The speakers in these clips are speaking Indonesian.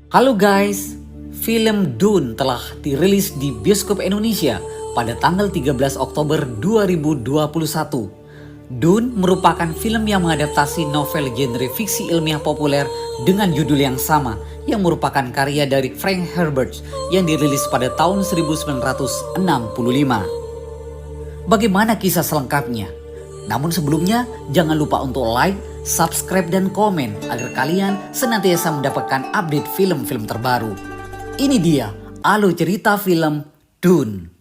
Halo guys, film Dune telah dirilis di bioskop Indonesia pada tanggal 13 Oktober 2021. Dune merupakan film yang mengadaptasi novel genre fiksi ilmiah populer dengan judul yang sama yang merupakan karya dari Frank Herbert yang dirilis pada tahun 1965. Bagaimana kisah selengkapnya? Namun sebelumnya, jangan lupa untuk like, subscribe, dan komen agar kalian senantiasa mendapatkan update film-film terbaru. Ini dia alur cerita film Dune.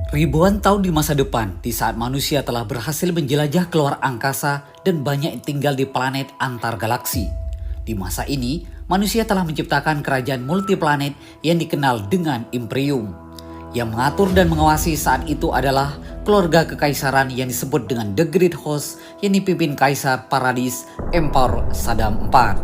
Ribuan tahun di masa depan, di saat manusia telah berhasil menjelajah keluar angkasa dan banyak tinggal di planet antar galaksi. Di masa ini, manusia telah menciptakan kerajaan multiplanet yang dikenal dengan Imperium. Yang mengatur dan mengawasi saat itu adalah keluarga kekaisaran yang disebut dengan The Great Host yang dipimpin Kaisar Paradis Emperor Saddam IV.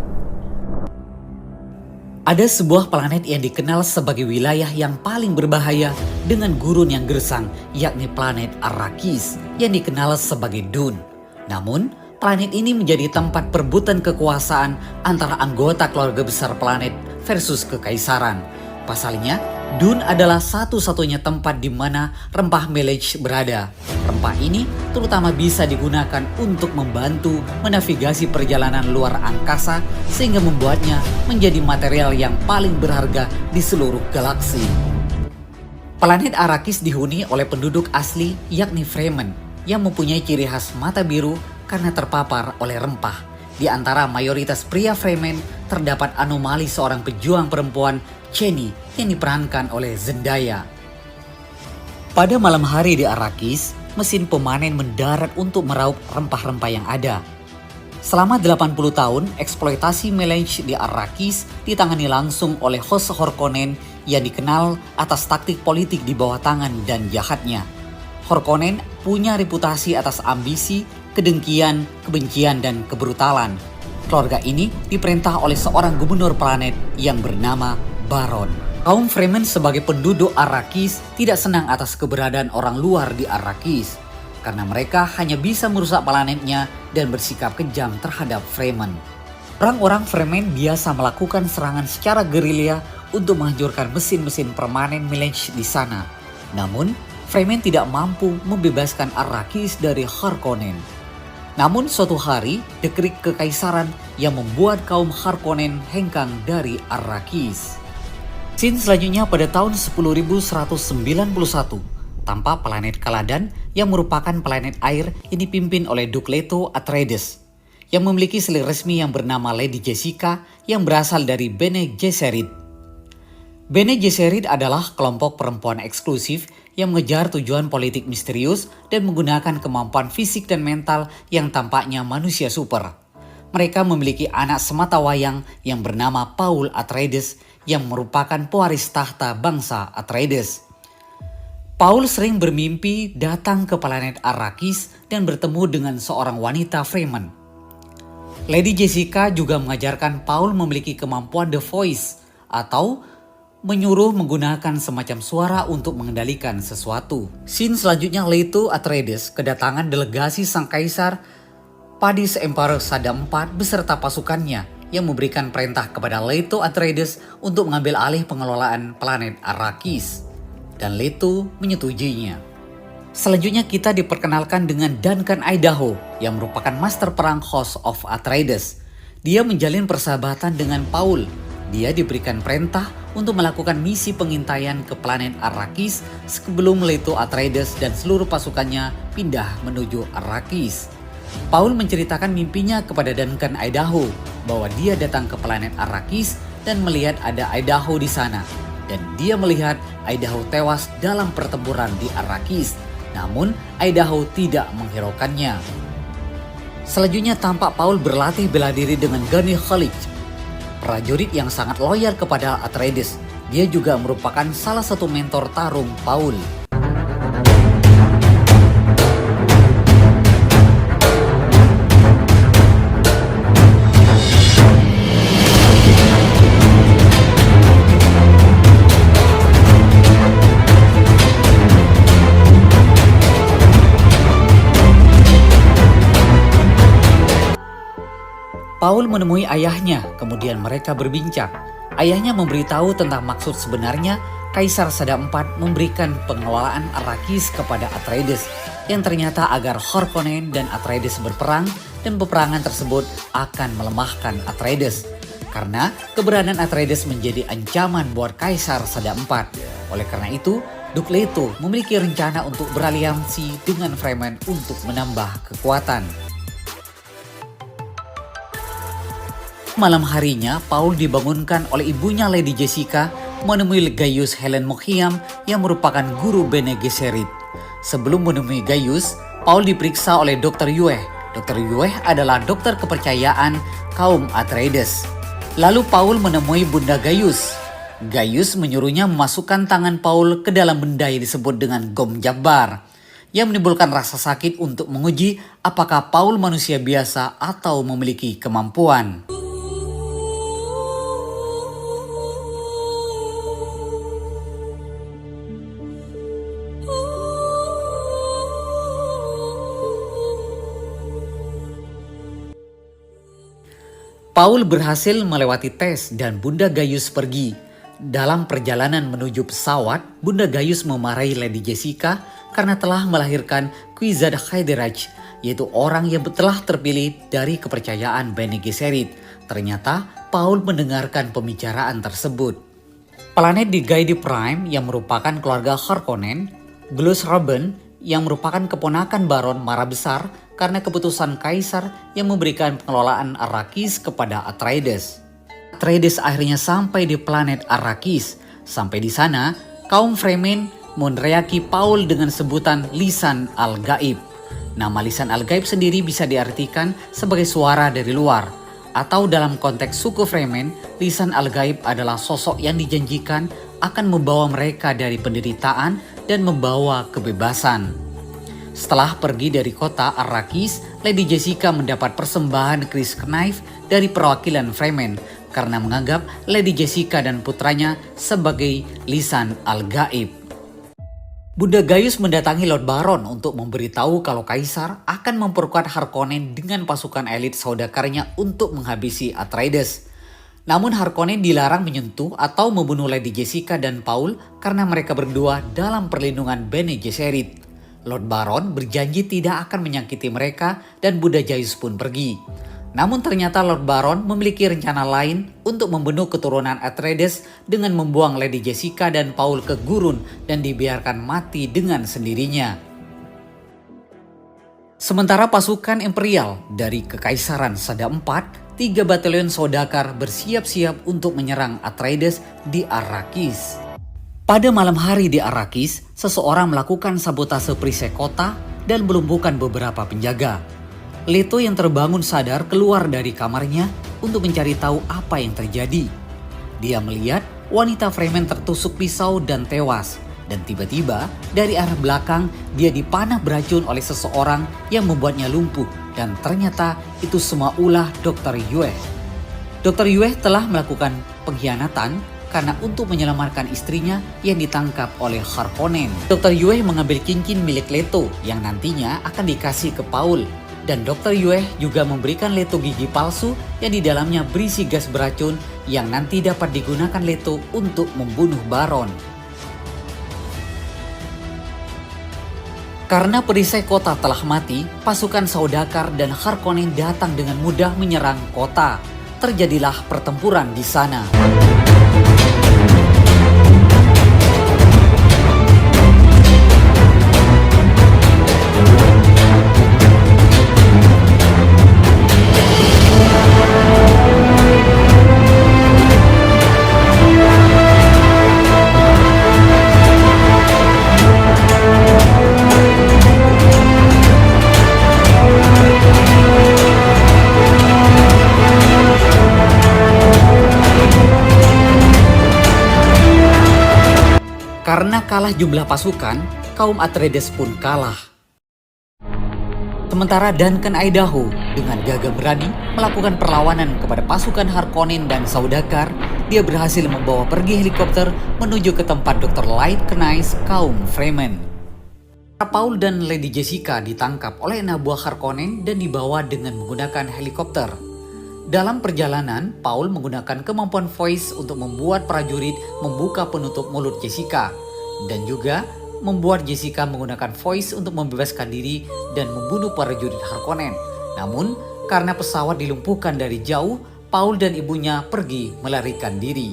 Ada sebuah planet yang dikenal sebagai wilayah yang paling berbahaya dengan gurun yang gersang, yakni planet Arrakis yang dikenal sebagai Dune. Namun, planet ini menjadi tempat perebutan kekuasaan antara anggota keluarga besar planet versus kekaisaran. Pasalnya, Dune adalah satu-satunya tempat di mana rempah melej berada. Rempah ini terutama bisa digunakan untuk membantu menavigasi perjalanan luar angkasa sehingga membuatnya menjadi material yang paling berharga di seluruh galaksi. Planet Arrakis dihuni oleh penduduk asli yakni Fremen yang mempunyai ciri khas mata biru karena terpapar oleh rempah. Di antara mayoritas pria Fremen terdapat anomali seorang pejuang perempuan Chani yang diperankan oleh Zendaya. Pada malam hari di Arrakis, mesin pemanen mendarat untuk meraup rempah-rempah yang ada. Selama 80 tahun, eksploitasi melej di Arrakis ditangani langsung oleh host Harkonnen yang dikenal atas taktik politik di bawah tangan dan jahatnya. Harkonnen punya reputasi atas ambisi, kedengkian, kebencian, dan kebrutalan. Keluarga ini diperintah oleh seorang gubernur planet yang bernama Baron. Kaum Fremen sebagai penduduk Arrakis tidak senang atas keberadaan orang luar di Arrakis karena mereka hanya bisa merusak planetnya dan bersikap kejam terhadap Fremen. Orang-orang Fremen biasa melakukan serangan secara gerilya untuk menghancurkan mesin-mesin permanen melej di sana. Namun, Fremen tidak mampu membebaskan Arrakis dari Harkonnen. Namun suatu hari, dekrik kekaisaran yang membuat kaum Harkonnen hengkang dari Arrakis. Scene selanjutnya pada tahun 10191, tampak planet Caladan yang merupakan planet air yang dipimpin oleh Duke Leto Atreides, yang memiliki selir resmi yang bernama Lady Jessica yang berasal dari Bene Gesserit. Bene Gesserit adalah kelompok perempuan eksklusif yang mengejar tujuan politik misterius dan menggunakan kemampuan fisik dan mental yang tampaknya manusia super. Mereka memiliki anak sematawayang yang bernama Paul Atreides yang merupakan pewaris tahta bangsa Atreides. Paul sering bermimpi datang ke planet Arrakis dan bertemu dengan seorang wanita Fremen. Lady Jessica juga mengajarkan Paul memiliki kemampuan The Voice atau menyuruh menggunakan semacam suara untuk mengendalikan sesuatu. Scene selanjutnya Leto Atreides kedatangan delegasi sang kaisar Paradis Emperor Saddam IV beserta pasukannya yang memberikan perintah kepada Leto Atreides untuk mengambil alih pengelolaan planet Arrakis. Dan Leto menyetujuinya. Selanjutnya kita diperkenalkan dengan Duncan Idaho yang merupakan master perang House of Atreides. Dia menjalin persahabatan dengan Paul. Dia diberikan perintah untuk melakukan misi pengintaian ke planet Arrakis sebelum Leto Atreides dan seluruh pasukannya pindah menuju Arrakis. Paul menceritakan mimpinya kepada Duncan Idaho bahwa dia datang ke planet Arrakis dan melihat ada Idaho di sana. Dan dia melihat Idaho tewas dalam pertempuran di Arrakis. Namun Idaho tidak menghiraukannya. Selanjutnya tampak Paul berlatih bela diri dengan Gani Khalid, prajurit yang sangat loyal kepada Atreides. Dia juga merupakan salah satu mentor tarung Paul. Paul menemui ayahnya, kemudian mereka berbincang. Ayahnya memberitahu tentang maksud sebenarnya Kaisar Sada IV memberikan pengelolaan Arrakis kepada Atreides, yang ternyata agar Harkonnen dan Atreides berperang, dan peperangan tersebut akan melemahkan Atreides. Karena keberadaan Atreides menjadi ancaman buat Kaisar Sada IV. Oleh karena itu, Duke Leto memiliki rencana untuk beraliansi dengan Fremen untuk menambah kekuatan. Malam harinya, Paul dibangunkan oleh ibunya Lady Jessica menemui Gaius Helen Mohiam yang merupakan guru Bene Gesserit. Sebelum menemui Gaius, Paul diperiksa oleh Dr. Yueh. Dr. Yueh adalah dokter kepercayaan kaum Atreides. Lalu Paul menemui Bunda Gaius. Gaius menyuruhnya memasukkan tangan Paul ke dalam benda yang disebut dengan Gom Jabbar, yang menimbulkan rasa sakit untuk menguji apakah Paul manusia biasa atau memiliki kemampuan. Paul berhasil melewati tes dan Bunda Gaius pergi. Dalam perjalanan menuju pesawat, Bunda Gaius memarahi Lady Jessica karena telah melahirkan Kwisatz Haderach, yaitu orang yang telah terpilih dari kepercayaan Bene Gesserit. Ternyata Paul mendengarkan pembicaraan tersebut. Planet di Gaidi Prime yang merupakan keluarga Harkonnen, Glus Raben yang merupakan keponakan Baron Mara Besar karena keputusan Kaisar yang memberikan pengelolaan Arrakis kepada Atreides. Atreides akhirnya sampai di planet Arrakis. Sampai di sana, kaum Fremen meneriaki Paul dengan sebutan Lisan Al-Gaib. Nama Lisan Al-Gaib sendiri bisa diartikan sebagai suara dari luar. Atau dalam konteks suku Fremen, Lisan Al-Gaib adalah sosok yang dijanjikan akan membawa mereka dari penderitaan dan membawa kebebasan. Setelah pergi dari kota Arrakis, Lady Jessica mendapat persembahan Chris Knife dari perwakilan Fremen karena menganggap Lady Jessica dan putranya sebagai Lisan Al-Gaib. Bunda Gaius mendatangi Lord Baron untuk memberitahu kalau Kaisar akan memperkuat Harkonnen dengan pasukan elit saudakarnya untuk menghabisi Atreides. Namun Harkonnen dilarang menyentuh atau membunuh Lady Jessica dan Paul karena mereka berdua dalam perlindungan Bene Gesserit. Lord Baron berjanji tidak akan menyakiti mereka dan Bunda Gaius pun pergi. Namun ternyata Lord Baron memiliki rencana lain untuk membunuh keturunan Atreides dengan membuang Lady Jessica dan Paul ke gurun dan dibiarkan mati dengan sendirinya. Sementara pasukan Imperial dari Kekaisaran Sada IV, 3 batalion Saudakar bersiap-siap untuk menyerang Atreides di Arrakis. Pada malam hari di Arrakis, seseorang melakukan sabotase perisai kota dan melumpuhkan beberapa penjaga. Leto yang terbangun sadar keluar dari kamarnya untuk mencari tahu apa yang terjadi. Dia melihat wanita Fremen tertusuk pisau dan tewas. Dan tiba-tiba dari arah belakang dia dipanah beracun oleh seseorang yang membuatnya lumpuh. Dan ternyata itu semua ulah Dr. Yueh. Dr. Yueh telah melakukan pengkhianatan karena untuk menyelamatkan istrinya yang ditangkap oleh Harkonnen. Dr. Yueh mengambil cincin milik Leto yang nantinya akan dikasih ke Paul. Dan Dr. Yueh juga memberikan Leto gigi palsu yang di dalamnya berisi gas beracun yang nanti dapat digunakan Leto untuk membunuh Baron. Karena perisai kota telah mati, pasukan Saudakar dan Harkonnen datang dengan mudah menyerang kota. Terjadilah pertempuran di sana. Karena kalah jumlah pasukan, kaum Atreides pun kalah. Sementara Duncan Idaho dengan gagah berani melakukan perlawanan kepada pasukan Harkonnen dan Saudakar, dia berhasil membawa pergi helikopter menuju ke tempat Dr. Light Knaiss kaum Fremen. Paul dan Lady Jessica ditangkap oleh anak buah Harkonnen dan dibawa dengan menggunakan helikopter. Dalam perjalanan, Paul menggunakan kemampuan voice untuk membuat prajurit membuka penutup mulut Jessica dan juga membuat Jessica menggunakan voice untuk membebaskan diri dan membunuh prajurit Harkonnen. Namun, karena pesawat dilumpuhkan dari jauh, Paul dan ibunya pergi melarikan diri.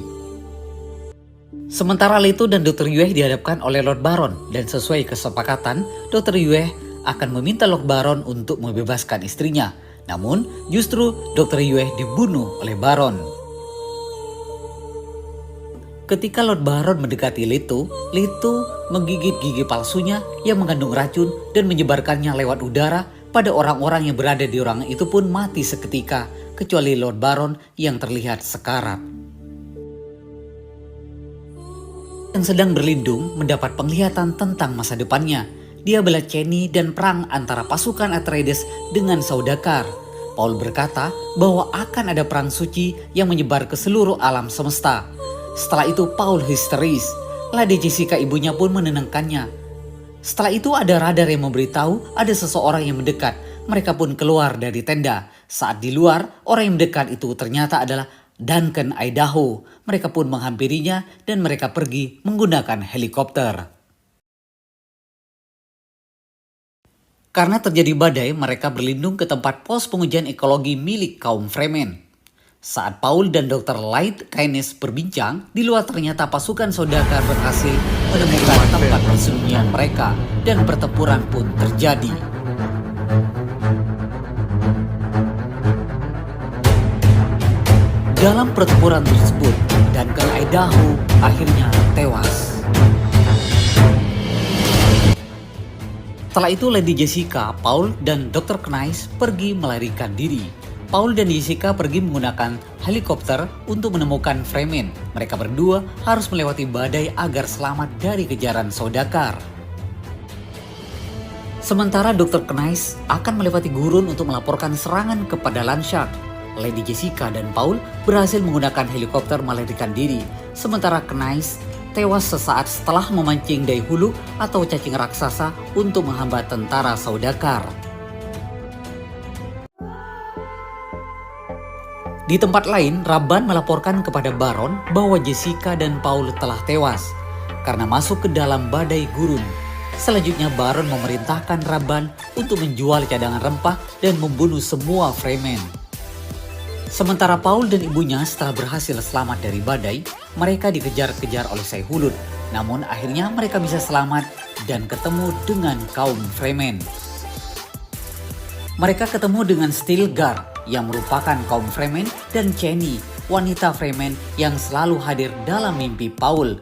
Sementara Leto dan Dr. Yue dihadapkan oleh Lord Baron dan sesuai kesepakatan, Dr. Yue akan meminta Lord Baron untuk membebaskan istrinya. Namun, justru Dr. Yue dibunuh oleh Baron. Ketika Lord Baron mendekati Leto menggigit gigi palsunya yang mengandung racun dan menyebarkannya lewat udara pada orang-orang yang berada di ruangan itu pun mati seketika, kecuali Lord Baron yang terlihat sekarat. Yang sedang berlindung mendapat penglihatan tentang masa depannya. Dia bela Chani dan perang antara pasukan Atreides dengan Saudakar. Paul berkata bahwa akan ada perang suci yang menyebar ke seluruh alam semesta. Setelah itu Paul histeris. Lady Jessica ibunya pun menenangkannya. Setelah itu ada radar yang memberitahu ada seseorang yang mendekat. Mereka pun keluar dari tenda. Saat di luar, orang yang mendekat itu ternyata adalah Duncan Idaho. Mereka pun menghampirinya dan mereka pergi menggunakan helikopter. Karena terjadi badai, mereka berlindung ke tempat pos pengujian ekologi milik kaum Fremen. Saat Paul dan Dr. Light Kynes berbincang, di luar ternyata pasukan Saudakar berhasil menemukan tempat persembunyian mereka dan pertempuran pun terjadi. Dalam pertempuran tersebut, Duncan Idaho akhirnya tewas. Setelah itu Lady Jessica, Paul, dan Dr. Kynes pergi melarikan diri. Paul dan Jessica pergi menggunakan helikopter untuk menemukan Fremen. Mereka berdua harus melewati badai agar selamat dari kejaran Saudakar. Sementara Dr. Kynes akan melewati gurun untuk melaporkan serangan kepada Landshark. Lady Jessica dan Paul berhasil menggunakan helikopter melarikan diri. Sementara Kynes tewas sesaat setelah memancing Daihulu atau cacing raksasa untuk menghambat tentara Saudakar. Di tempat lain, Rabban melaporkan kepada Baron bahwa Jessica dan Paul telah tewas karena masuk ke dalam badai gurun. Selanjutnya Baron memerintahkan Rabban untuk menjual cadangan rempah dan membunuh semua Fremen. Sementara Paul dan ibunya setelah berhasil selamat dari badai, mereka dikejar-kejar oleh Saihulud. Namun akhirnya mereka bisa selamat dan ketemu dengan kaum Fremen. Mereka ketemu dengan Stilgar yang merupakan kaum Fremen dan Chani, wanita Fremen yang selalu hadir dalam mimpi Paul.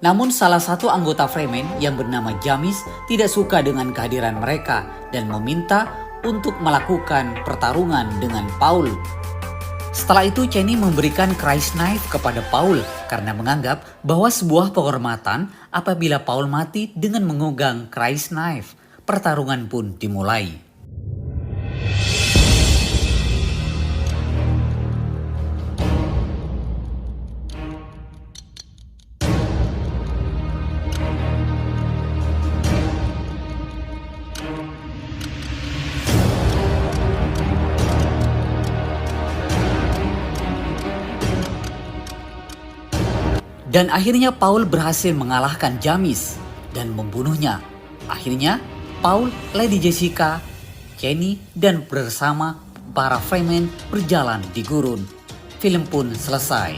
Namun salah satu anggota Fremen yang bernama Jamis tidak suka dengan kehadiran mereka dan meminta untuk melakukan pertarungan dengan Paul. Setelah itu Chani memberikan Christ Knife kepada Paul karena menganggap bahwa sebuah penghormatan apabila Paul mati dengan memegang Christ Knife. Pertarungan pun dimulai. Dan akhirnya Paul berhasil mengalahkan Jamis dan membunuhnya. Akhirnya Paul, Lady Jessica, Chani, dan bersama para Fremen berjalan di gurun. Film pun selesai.